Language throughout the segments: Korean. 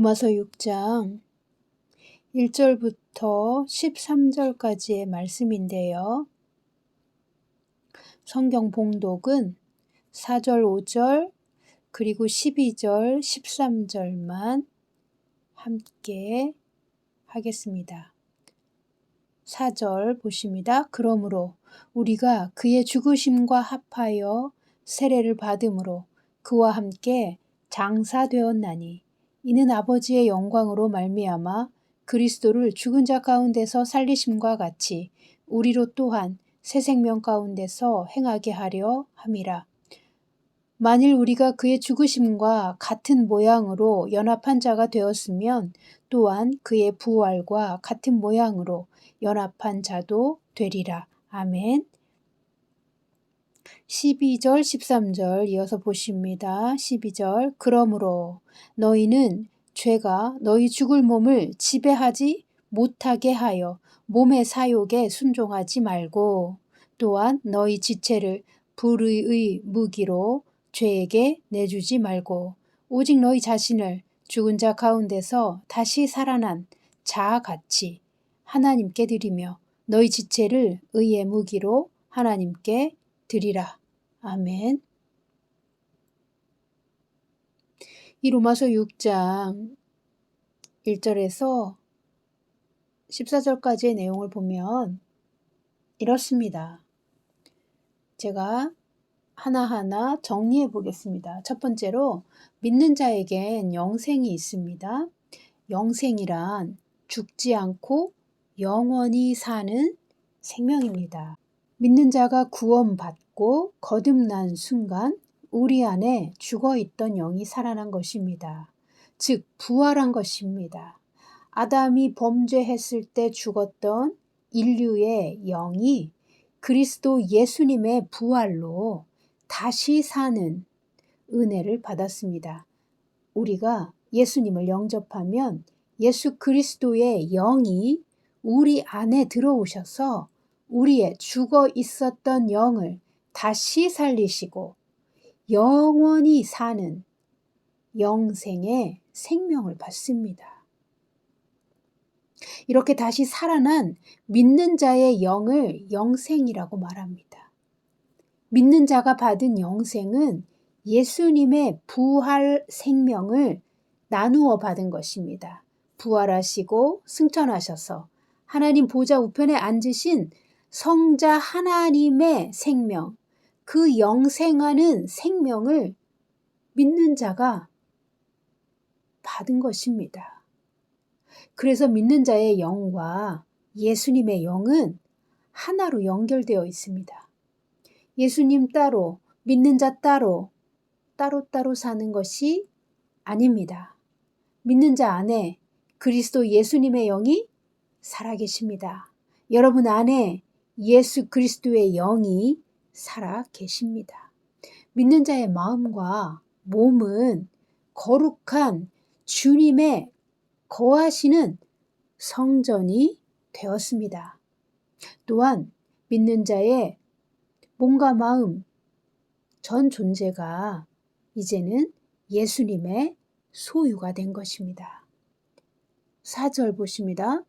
로마서 6장 1절부터 13절까지의 말씀인데요. 성경 봉독은 4절, 5절, 그리고 12절, 13절만 함께 하겠습니다. 4절 보십니다. 그러므로 우리가 그의 죽으심과 합하여 세례를 받음으로 그와 함께 장사되었나니 이는 아버지의 영광으로 말미암아 그리스도를 죽은 자 가운데서 살리심과 같이 우리로 또한 새 생명 가운데서 행하게 하려 함이라. 만일 우리가 그의 죽으심과 같은 모양으로 연합한 자가 되었으면 또한 그의 부활과 같은 모양으로 연합한 자도 되리라. 아멘. 12절, 13절 이어서 보십니다. 12절 그러므로 너희는 죄가 너희 죽을 몸을 지배하지 못하게 하여 몸의 사욕에 순종하지 말고 또한 너희 지체를 불의의 무기로 죄에게 내주지 말고 오직 너희 자신을 죽은 자 가운데서 다시 살아난 자같이 하나님께 드리며 너희 지체를 의의 무기로 하나님께 드리라. 아멘. 이 로마서 6장 1절에서 14절까지의 내용을 보면 이렇습니다. 제가 하나하나 정리해 보겠습니다. 첫 번째로 믿는 자에겐 영생이 있습니다. 영생이란 죽지 않고 영원히 사는 생명입니다. 믿는 자가 구원받고 거듭난 순간 우리 안에 죽어있던 영이 살아난 것입니다. 즉 부활한 것입니다. 아담이 범죄했을 때 죽었던 인류의 영이 그리스도 예수님의 부활로 다시 사는 은혜를 받았습니다. 우리가 예수님을 영접하면 예수 그리스도의 영이 우리 안에 들어오셔서 우리의 죽어 있었던 영을 다시 살리시고 영원히 사는 영생의 생명을 받습니다. 이렇게 다시 살아난 믿는 자의 영을 영생이라고 말합니다. 믿는 자가 받은 영생은 예수님의 부활 생명을 나누어 받은 것입니다. 부활하시고 승천하셔서 하나님 보좌 우편에 앉으신 성자 하나님의 생명, 그 영생하는 생명을 믿는 자가 받은 것입니다. 그래서 믿는 자의 영과 예수님의 영은 하나로 연결되어 있습니다. 예수님 따로, 믿는 자 따로, 따로따로 사는 것이 아닙니다. 믿는 자 안에 그리스도 예수님의 영이 살아계십니다. 여러분 안에 예수 그리스도의 영이 살아 계십니다. 믿는 자의 마음과 몸은 거룩한 주님의 거하시는 성전이 되었습니다. 또한 믿는 자의 몸과 마음, 전 존재가 이제는 예수님의 소유가 된 것입니다. 4절 보십니다.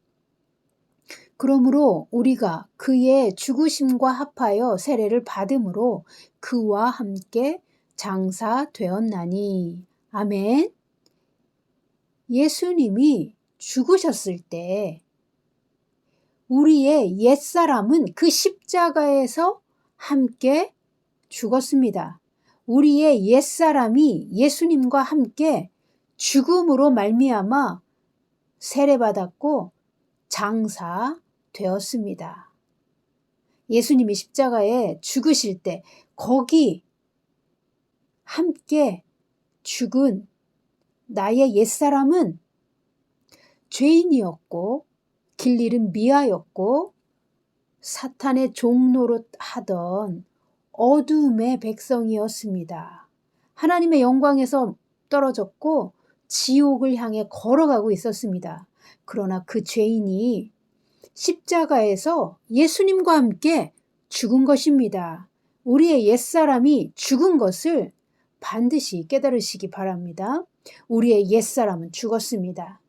그러므로 우리가 그의 죽으심과 합하여 세례를 받음으로 그와 함께 장사되었나니. 아멘. 예수님이 죽으셨을 때 우리의 옛사람은 그 십자가에서 함께 죽었습니다. 우리의 옛사람이 예수님과 함께 죽음으로 말미암아 세례받았고 장사되었습니다. 예수님이 십자가에 죽으실 때 거기 함께 죽은 나의 옛사람은 죄인이었고 길 잃은 미아였고 사탄의 종노릇 하던 어둠의 백성이었습니다. 하나님의 영광에서 떨어졌고 지옥을 향해 걸어가고 있었습니다. 그러나 그 죄인이 십자가에서 예수님과 함께 죽은 것입니다. 우리의 옛사람이 죽은 것을 반드시 깨달으시기 바랍니다. 우리의 옛사람은 죽었습니다.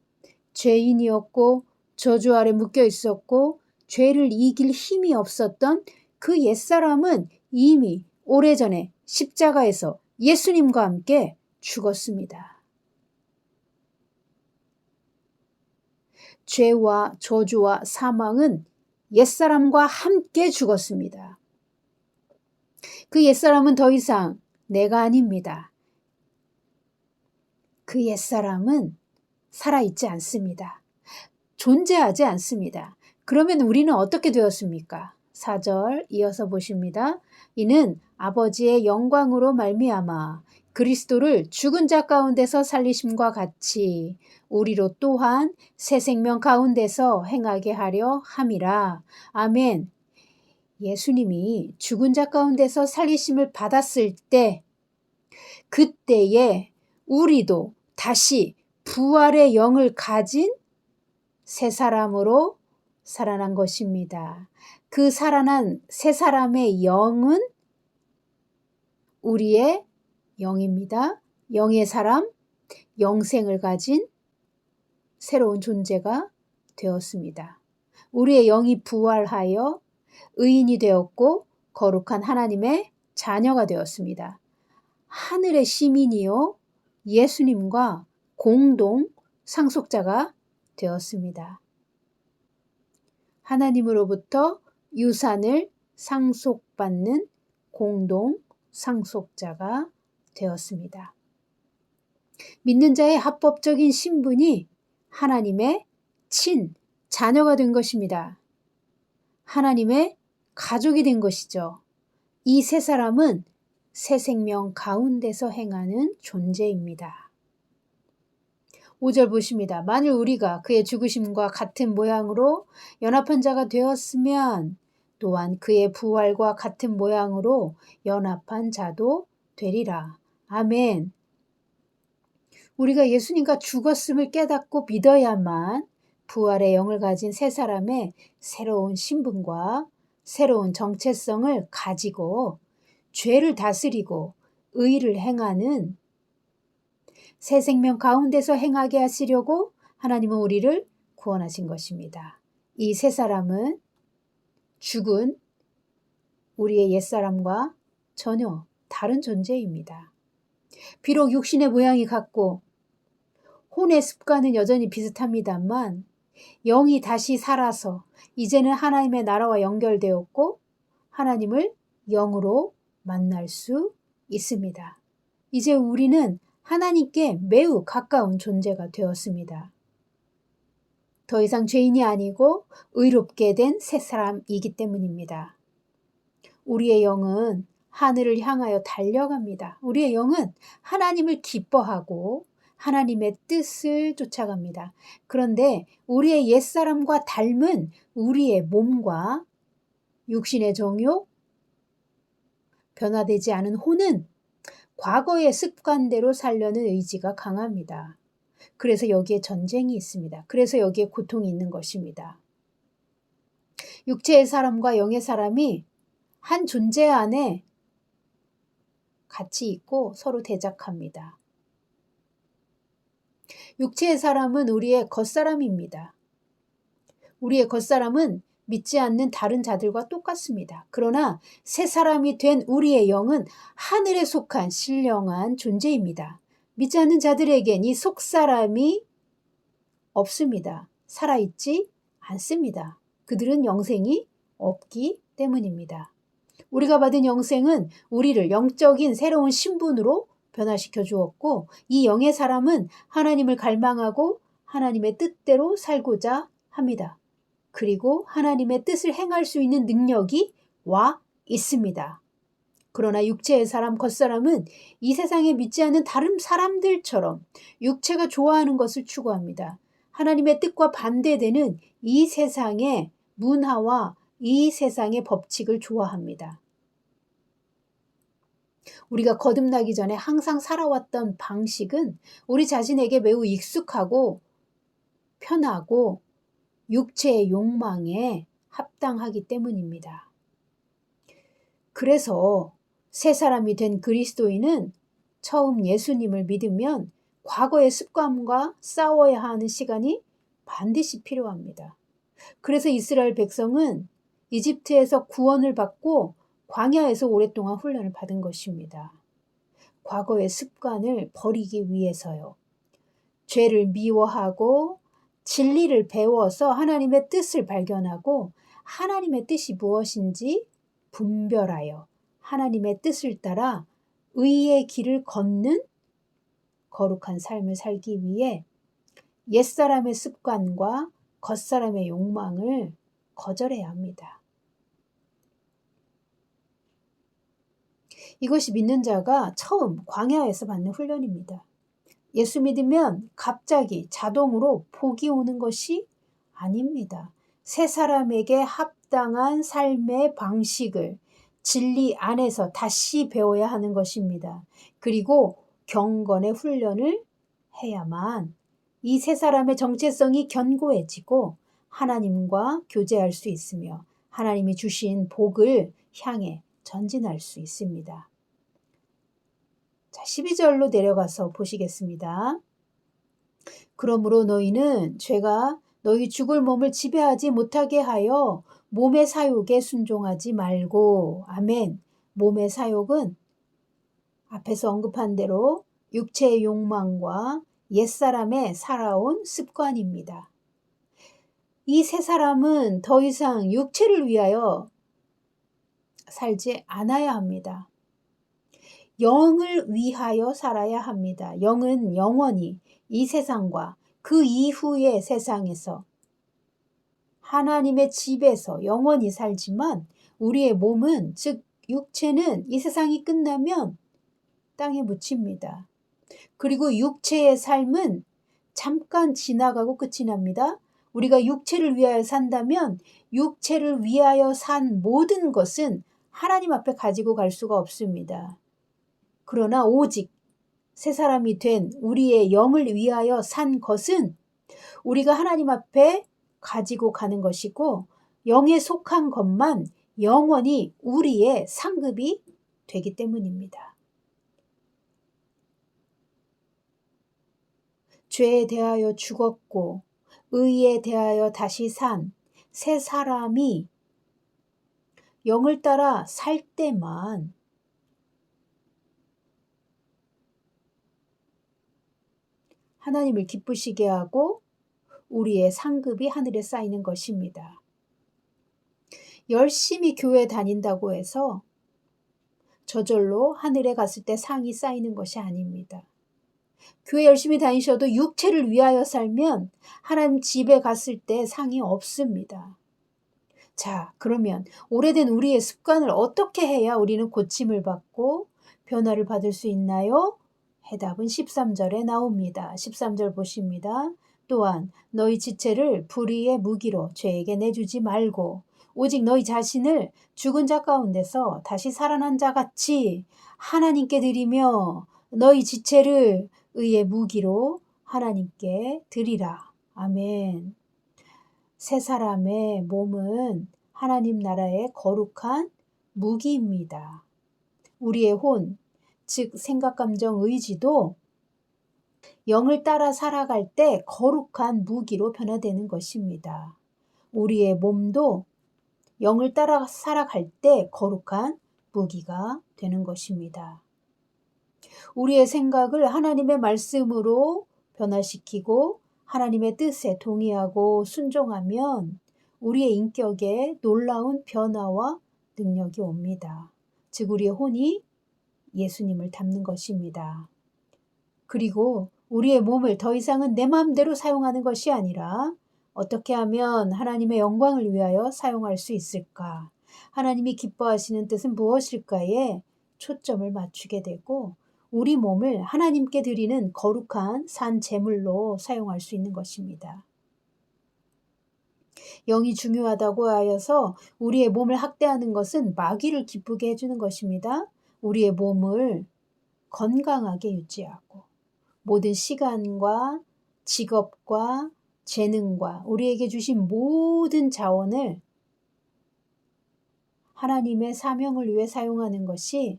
죄인이었고 저주 아래 묶여 있었고 죄를 이길 힘이 없었던 그 옛사람은 이미 오래전에 십자가에서 예수님과 함께 죽었습니다. 죄와 저주와 사망은 옛사람과 함께 죽었습니다. 그 옛사람은 더 이상 내가 아닙니다. 그 옛사람은 살아있지 않습니다. 존재하지 않습니다. 그러면 우리는 어떻게 되었습니까? 4절 이어서 보십니다. 이는 아버지의 영광으로 말미암아 그리스도를 죽은 자 가운데서 살리심과 같이 우리로 또한 새 생명 가운데서 행하게 하려 함이라. 아멘. 예수님이 죽은 자 가운데서 살리심을 받았을 때 그때에 우리도 다시 부활의 영을 가진 새 사람으로 살아난 것입니다. 그 살아난 새 사람의 영은 우리의 영입니다. 영의 사람, 영생을 가진 새로운 존재가 되었습니다. 우리의 영이 부활하여 의인이 되었고 거룩한 하나님의 자녀가 되었습니다. 하늘의 시민이요 예수님과 공동 상속자가 되었습니다. 하나님으로부터 유산을 상속받는 공동 상속자가 되었습니다. 믿는 자의 합법적인 신분이 하나님의 친 자녀가 된 것입니다. 하나님의 가족이 된 것이죠. 이 세 사람은 새 생명 가운데서 행하는 존재입니다. 5절 보십니다. 만일 우리가 그의 죽으심과 같은 모양으로 연합한 자가 되었으면 또한 그의 부활과 같은 모양으로 연합한 자도 되리라. 아멘. 우리가 예수님과 죽었음을 깨닫고 믿어야만 부활의 영을 가진 새 사람의 새로운 신분과 새로운 정체성을 가지고 죄를 다스리고 의를 행하는 새 생명 가운데서 행하게 하시려고 하나님은 우리를 구원하신 것입니다. 이 새 사람은 죽은 우리의 옛사람과 전혀 다른 존재입니다. 비록 육신의 모양이 같고 혼의 습관은 여전히 비슷합니다만 영이 다시 살아서 이제는 하나님의 나라와 연결되었고 하나님을 영으로 만날 수 있습니다. 이제 우리는 하나님께 매우 가까운 존재가 되었습니다. 더 이상 죄인이 아니고 의롭게 된 새 사람이기 때문입니다. 우리의 영은 하늘을 향하여 달려갑니다. 우리의 영은 하나님을 기뻐하고 하나님의 뜻을 쫓아갑니다. 그런데 우리의 옛사람과 닮은 우리의 몸과 육신의 정욕, 변화되지 않은 혼은 과거의 습관대로 살려는 의지가 강합니다. 그래서 여기에 전쟁이 있습니다. 그래서 여기에 고통이 있는 것입니다. 육체의 사람과 영의 사람이 한 존재 안에 같이 있고 서로 대적합니다. 육체의 사람은 우리의 겉사람입니다. 우리의 겉사람은 믿지 않는 다른 자들과 똑같습니다. 그러나 새 사람이 된 우리의 영은 하늘에 속한 신령한 존재입니다. 믿지 않는 자들에겐 이 속사람이 없습니다. 살아있지 않습니다. 그들은 영생이 없기 때문입니다. 우리가 받은 영생은 우리를 영적인 새로운 신분으로 변화시켜 주었고 이 영의 사람은 하나님을 갈망하고 하나님의 뜻대로 살고자 합니다. 그리고 하나님의 뜻을 행할 수 있는 능력이 와 있습니다. 그러나 육체의 사람, 겉사람은 이 세상에 믿지 않는 다른 사람들처럼 육체가 좋아하는 것을 추구합니다. 하나님의 뜻과 반대되는 이 세상의 문화와 이 세상의 법칙을 좋아합니다. 우리가 거듭나기 전에 항상 살아왔던 방식은 우리 자신에게 매우 익숙하고 편하고 육체의 욕망에 합당하기 때문입니다. 그래서 새 사람이 된 그리스도인은 처음 예수님을 믿으면 과거의 습관과 싸워야 하는 시간이 반드시 필요합니다. 그래서 이스라엘 백성은 이집트에서 구원을 받고 광야에서 오랫동안 훈련을 받은 것입니다. 과거의 습관을 버리기 위해서요. 죄를 미워하고 진리를 배워서 하나님의 뜻을 발견하고 하나님의 뜻이 무엇인지 분별하여 하나님의 뜻을 따라 의의 길을 걷는 거룩한 삶을 살기 위해 옛사람의 습관과 겉사람의 욕망을 거절해야 합니다. 이것이 믿는 자가 처음 광야에서 받는 훈련입니다. 예수 믿으면 갑자기 자동으로 복이 오는 것이 아닙니다. 새 사람에게 합당한 삶의 방식을 진리 안에서 다시 배워야 하는 것입니다. 그리고 경건의 훈련을 해야만 이 새 사람의 정체성이 견고해지고 하나님과 교제할 수 있으며 하나님이 주신 복을 향해 전진할 수 있습니다. 자, 12절로 내려가서 보시겠습니다. 그러므로 너희는 죄가 너희 죽을 몸을 지배하지 못하게 하여 몸의 사욕에 순종하지 말고. 아멘. 몸의 사욕은 앞에서 언급한 대로 육체의 욕망과 옛사람의 살아온 습관입니다. 이 새 사람은 더 이상 육체를 위하여 살지 않아야 합니다. 영을 위하여 살아야 합니다. 영은 영원히 이 세상과 그 이후의 세상에서 하나님의 집에서 영원히 살지만 우리의 몸은, 즉 육체는 이 세상이 끝나면 땅에 묻힙니다. 그리고 육체의 삶은 잠깐 지나가고 끝이 납니다. 우리가 육체를 위하여 산다면 육체를 위하여 산 모든 것은 하나님 앞에 가지고 갈 수가 없습니다. 그러나 오직 새 사람이 된 우리의 영을 위하여 산 것은 우리가 하나님 앞에 가지고 가는 것이고 영에 속한 것만 영원히 우리의 상급이 되기 때문입니다. 죄에 대하여 죽었고 의에 대하여 다시 산 새 사람이 영을 따라 살 때만 하나님을 기쁘시게 하고 우리의 상급이 하늘에 쌓이는 것입니다. 열심히 교회 다닌다고 해서 저절로 하늘에 갔을 때 상이 쌓이는 것이 아닙니다. 교회 열심히 다니셔도 육체를 위하여 살면 하나님 집에 갔을 때 상이 없습니다. 자, 그러면 오래된 우리의 습관을 어떻게 해야 우리는 고침을 받고 변화를 받을 수 있나요? 해답은 13절에 나옵니다. 13절 보십니다. 또한 너희 지체를 불의의 무기로 죄에게 내주지 말고 오직 너희 자신을 죽은 자 가운데서 다시 살아난 자 같이 하나님께 드리며 너희 지체를 의의 무기로 하나님께 드리라. 아멘. 새 사람의 몸은 하나님 나라의 거룩한 무기입니다. 우리의 혼, 즉 생각, 감정, 의지도 영을 따라 살아갈 때 거룩한 무기로 변화되는 것입니다. 우리의 몸도 영을 따라 살아갈 때 거룩한 무기가 되는 것입니다. 우리의 생각을 하나님의 말씀으로 변화시키고 하나님의 뜻에 동의하고 순종하면 우리의 인격에 놀라운 변화와 능력이 옵니다. 즉 우리의 혼이 예수님을 닮는 것입니다. 그리고 우리의 몸을 더 이상은 내 마음대로 사용하는 것이 아니라 어떻게 하면 하나님의 영광을 위하여 사용할 수 있을까? 하나님이 기뻐하시는 뜻은 무엇일까에 초점을 맞추게 되고 우리 몸을 하나님께 드리는 거룩한 산 제물로 사용할 수 있는 것입니다. 영이 중요하다고 하여서 우리의 몸을 학대하는 것은 마귀를 기쁘게 해주는 것입니다. 우리의 몸을 건강하게 유지하고 모든 시간과 직업과 재능과 우리에게 주신 모든 자원을 하나님의 사명을 위해 사용하는 것이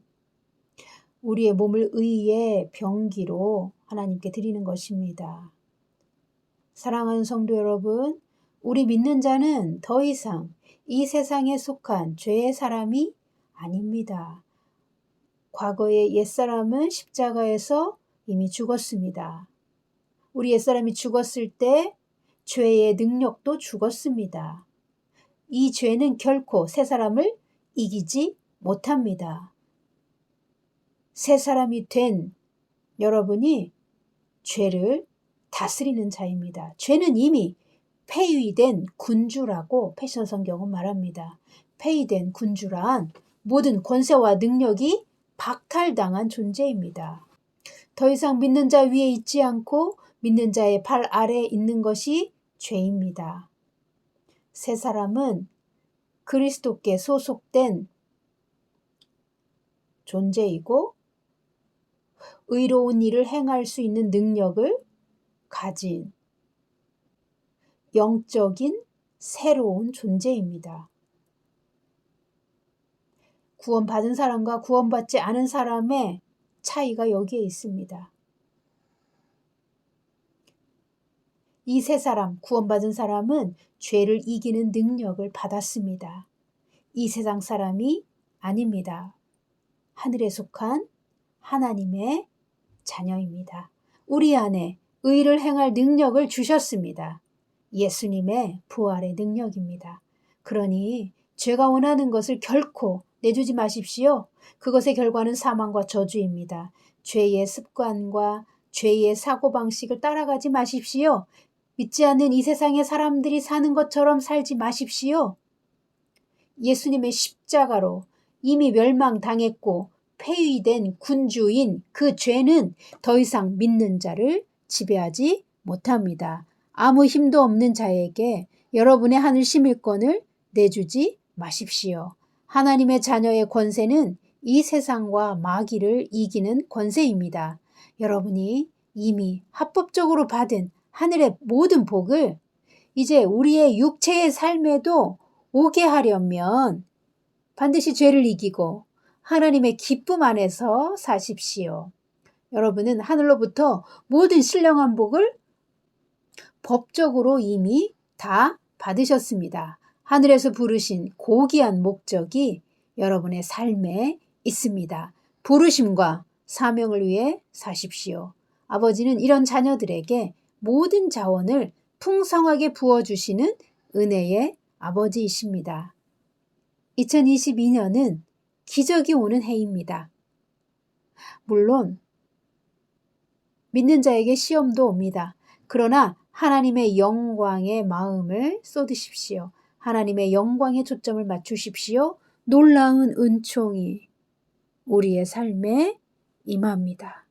우리의 몸을 의의 병기로 하나님께 드리는 것입니다. 사랑하는 성도 여러분, 우리 믿는 자는 더 이상 이 세상에 속한 죄의 사람이 아닙니다. 과거의 옛사람은 십자가에서 이미 죽었습니다. 우리 옛사람이 죽었을 때 죄의 능력도 죽었습니다. 이 죄는 결코 새 사람을 이기지 못합니다. 새 사람이 된 여러분이 죄를 다스리는 자입니다. 죄는 이미 폐위된 군주라고 패션 성경은 말합니다. 폐위된 군주란 모든 권세와 능력이 박탈당한 존재입니다. 더 이상 믿는 자 위에 있지 않고 믿는 자의 발 아래에 있는 것이 죄입니다. 새 사람은 그리스도께 소속된 존재이고 의로운 일을 행할 수 있는 능력을 가진 영적인 새로운 존재입니다. 구원받은 사람과 구원받지 않은 사람의 차이가 여기에 있습니다. 이 세 사람, 구원받은 사람은 죄를 이기는 능력을 받았습니다. 이 세상 사람이 아닙니다. 하늘에 속한 하나님의 자녀입니다. 우리 안에 의를 행할 능력을 주셨습니다. 예수님의 부활의 능력입니다. 그러니 죄가 원하는 것을 결코 내주지 마십시오. 그것의 결과는 사망과 저주입니다. 죄의 습관과 죄의 사고방식을 따라가지 마십시오. 믿지 않는 이 세상의 사람들이 사는 것처럼 살지 마십시오. 예수님의 십자가로 이미 멸망당했고 폐위된 군주인 그 죄는 더 이상 믿는 자를 지배하지 못합니다. 아무 힘도 없는 자에게 여러분의 하늘 시민권을 내주지 마십시오. 하나님의 자녀의 권세는 이 세상과 마귀를 이기는 권세입니다. 여러분이 이미 합법적으로 받은 하늘의 모든 복을 이제 우리의 육체의 삶에도 오게 하려면 반드시 죄를 이기고 하나님의 기쁨 안에서 사십시오. 여러분은 하늘로부터 모든 신령한 복을 법적으로 이미 다 받으셨습니다. 하늘에서 부르신 고귀한 목적이 여러분의 삶에 있습니다. 부르심과 사명을 위해 사십시오. 아버지는 이런 자녀들에게 모든 자원을 풍성하게 부어주시는 은혜의 아버지이십니다. 2022년은 기적이 오는 해입니다. 물론 믿는 자에게 시험도 옵니다. 그러나 하나님의 영광의 마음을 쏟으십시오. 하나님의 영광에 초점을 맞추십시오. 놀라운 은총이 우리의 삶에 임합니다.